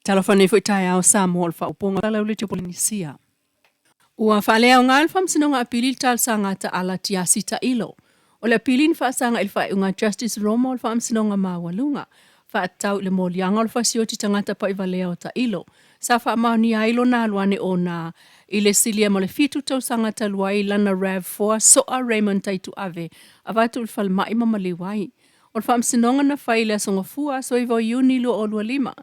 Telefoni fo tai au Samoan fa uponga la ule te polinisia. Ua whalea o ngal fam sinonga apili tal sanga ta ala tiasi ta ilo. O le apili fa sanga il fa unga Justice Roma o fam sinonga mawalunga. Fa tau le molianga o fa sioti tangata pa ivalea o ta ilo. Sa fa mauni ailo na aluane o na ile silia mo le fitu tau sanga ta luai lana RAV4 so a Raymond taitu ave. Avatu il fal mai mamaliwai. O fam sinonga na faile songa fua so iwa yuni lu o lua lima.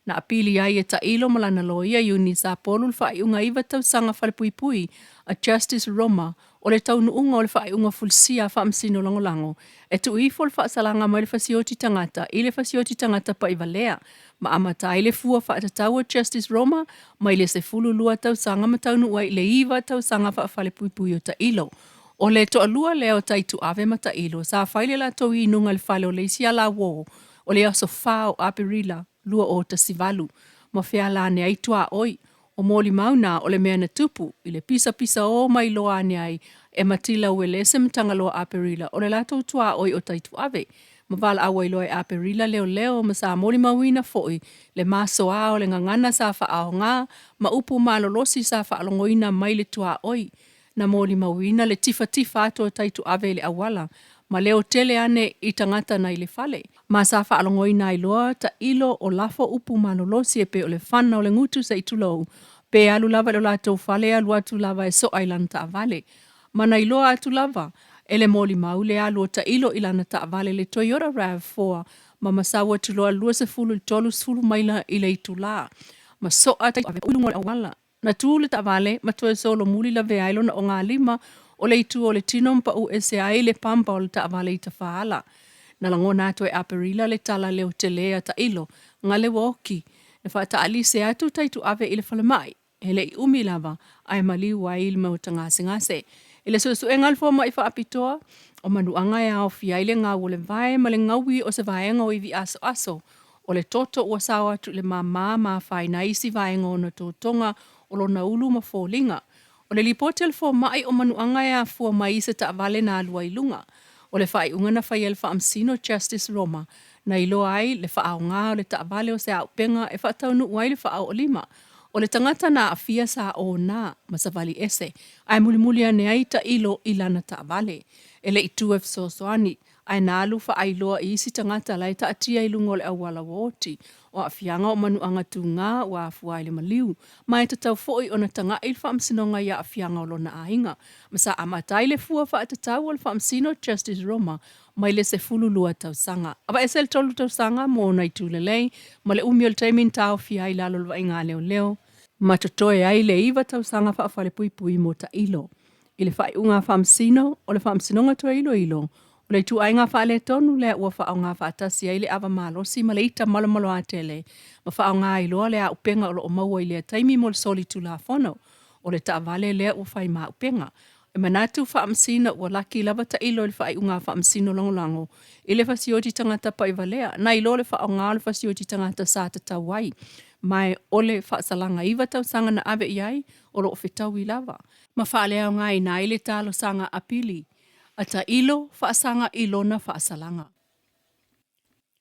Na apili ai e ta ilo malana loia yuni sa polu le fai unga iwa tau sanga fale pui pui a Justice Roma o le tau nuunga o le fai unga fulsia fa amsino lango. E tu ifo le fai salanga mai le fasioti tangata i le fasioti tangata pa iwa lea. Ma amata i le fua fa atatau a Justice Roma mai le se fulu lua tau sanga ma tau nuua i le iwa tau sanga fa fale pui pui o ta ilo. O le to alua leo taitu ave ma ta ilo sa faile la tau i nunga le fale o le isi ala wo o le aso fao aperila lua o ta sivalu, ma fea la ne ai tua oi, o moli mauna o le mea na tupu, i le pisa pisa o mai loa ne ai, e matila ue le se mtanga loa aperila, o le lato tua oi o taitu ave, ma vala awa i loa aperila leo leo, ma sa moli mawina foi, le maso a o le ngangana sa fa ao ngā, ma upu malolosi sa fa alongoina mai le tua oi, na moli mawina le tifa tifa ato o taitu ave le awala, ma leo tele ane i tangata na ile fale. Ma sa fa alongoi na iloa ta ilo o lafo upu manolosi e pe o le whana o le ngutu sa itulou. Pe alu lava le lato fale alu atu lava e so ailan ta avale. Ma na iloa atu lava, ele moli maule alu o ta ilo ilana ta avale le Toyota RAV4 ma masawa tuloa lua se fulu tolu sulu maila ile itula. Ma so ata ave ulungo le awala. Na tūle ta avale, ma tue solo muli la veailo na o ngā lima o le itu o le tino mpa u SAI le pampa o le ta avale i ta faala. Na langona atu e aperila le tala leo te lea ta ilo, nga le woki. Ne wha ta alise atu taitu ave ile falamai. Hele i umi lava, ai mali wa ilma o tangase ngase. Ile susu e ngalfo ma ifa apitoa, o manu anga e au fia ile ngā wole vai, ma le ngawi o se vaenga o iwi aso aso. O le toto ua sawa atu le ma fai na isi vaenga o na totonga o lo na ulu ma fōlinga. O le lipotel fo mai o manu anga e a fua mai se ta avale na alua ilunga. O le fai unga na fai el fa amsino Justice Roma. Na ilo ai le fa au ngā o le ta avale o se au penga e fa taunu uai le fa au olima. O le tangata na afia sa o na masavali ese. Ai muli ane ai ta ilo ilana ta avale. Ele itu ef soani. Ai nalu fa ai loa i isi tangata lai ta atia ilunga o le awala woti. O afianga o manu anga tu ngā o afua ile maliu. Mai ta tau foi o na tanga il fa amsinonga ia afianga o lona ainga. Masa amatai le fua fa atatau o le fa amsino Justice Roma. Mai le se fulu lua tau sanga. Aba esel tolu tau sanga mo na itu lelei. Ma le umi o le taimin tau fia i lalo lwa inga leo leo. Ma totoe ai le iwa tau sanga fa afale pui pui mo ta ilo. Ile fa unga fa amsino o le fa amsinonga to ilo ilo. O le tu ai ngā wha le tonu le ua wha o ngā wha atasi ai le awa malosi ma le ita malo atele. Ma wha o ngā iloa le a upenga o lo o maua i le taimi mo le soli tu la fono. O le ta vale le ua whai maa upenga. E manatu wha amsina ua laki lava ta ilo le wha i unga wha amsino langolango. I le fasioti tangata pa i valea. Na ilo le wha o ngā le fasioti tangata sa ta tawai. Mai o le wha salanga iwa tau sanga na ave iai o lo o whetau i lava. Ma wha lea o ngā ina ile talo sanga apili. Ata ilo faasanga ilo na faasalanga.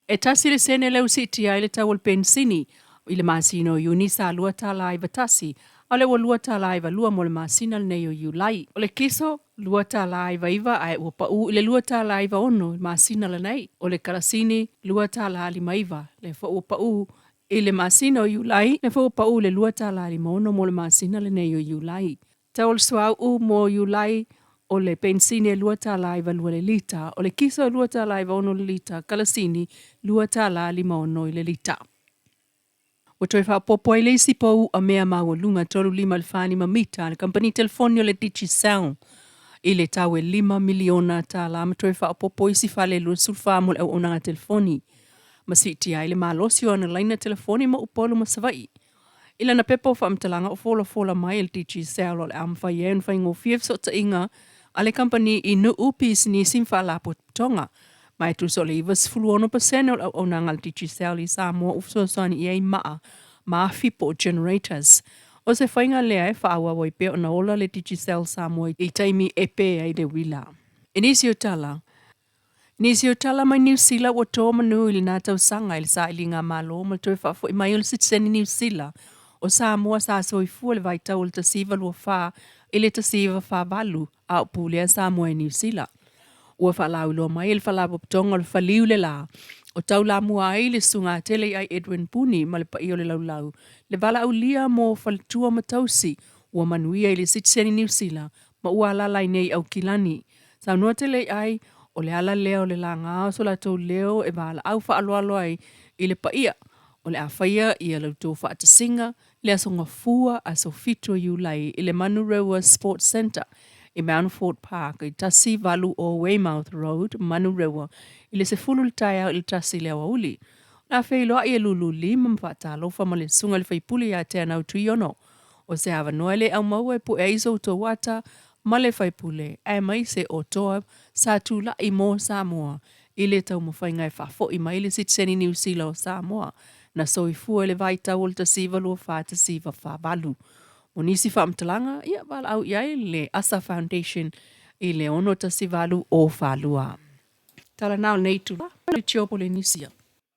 E tasi le sene leu siti ai le tau pensini i le masino yuni sa lua tala iwa tasi a le lua tala iwa lua mo le masina le neo yulai. O le kiso lua tala iwa ai ua pau i le lua tala iwa ono masina le nei. O le karasini lua tala lima iwa le fa ua pau i le masina o yulai le fa ua pau le lua tala lima ono mo le masina le neo yulai. Tau le suau u mo yulai o le pensini lua tala iwa lua le lita, o le kiso lua tala iwa ono le lita, kalasini lua tala lima ono le lita. O toi wha popo i le isi pou a mea maua lunga tolu lima le whani mamita, le kampani telefonio le Digicel, i le tau e 5 miliona tala, ma toi wha popo isi whale lua sulfa mo le au onanga telefoni. Ma siti ai le malosi o ana laina telefoni ma upolo ma savai. Ila na pepo wha amtalanga o fola mai le Digicel o le amwhai e whai ngofief so ta inga, ale kampani i nu upis ni simfa lapo tonga. Mai tu so le ivas fuluono pasene o nangal Digicel i Samoa ufsosani i ei maa fipo generators. O se whainga lea e whaawa wai pe o na ola le Digicel Samoa i taimi epe ai de wila. Inisio tala. Nisi o tala mai New Zealand o tō manu ili nā tau sanga ili sa ili ngā malo ma toi whafo I mai uli citizen New Zealand o Samoa sa soifua le vai tau le tasiva lua wha ili tasiva wha valu au pulea Samoa New Zealand. Ua whalau loa mai ili whalau tonga le whaliu le la o tau la mua ai le sunga tele ai Edwin Puni ma le pai o le laulau le vala au lia mo whalitua matausi ua manuia ili citizen New Zealand ma ua alalai nei au kilani. Sa noa tele ai o le ala leo le la ngā so la tau leo e wala au wha aloalo ai I le paia. O le awhaia I le tō wha atasinga le asonga fua a so fitro iulai I le Manurewa Sports Centre I Mountford Park I tasi valu o Weymouth Road, Manurewa I le se fulu le taia I le tasi leo auli. Na whailo I e lulu lima mwhata alofa ma le sunga le whaipuli a te anau tuiono. O se hawa noa le au maua e pu e iso tō wata ma le whaipule e mai se o toa sa tula I mō Samoa I le tau mawhainga e whafo I mai le citizen New Zealand o Samoa na soifua le vai tau o le tasiva lua wha tasiva wha balu. O nisi whaamtalanga ia wala au iai le Asa Foundation I le ono tasivalu o whalua. Tala nao nei tu le tiopo le nisia.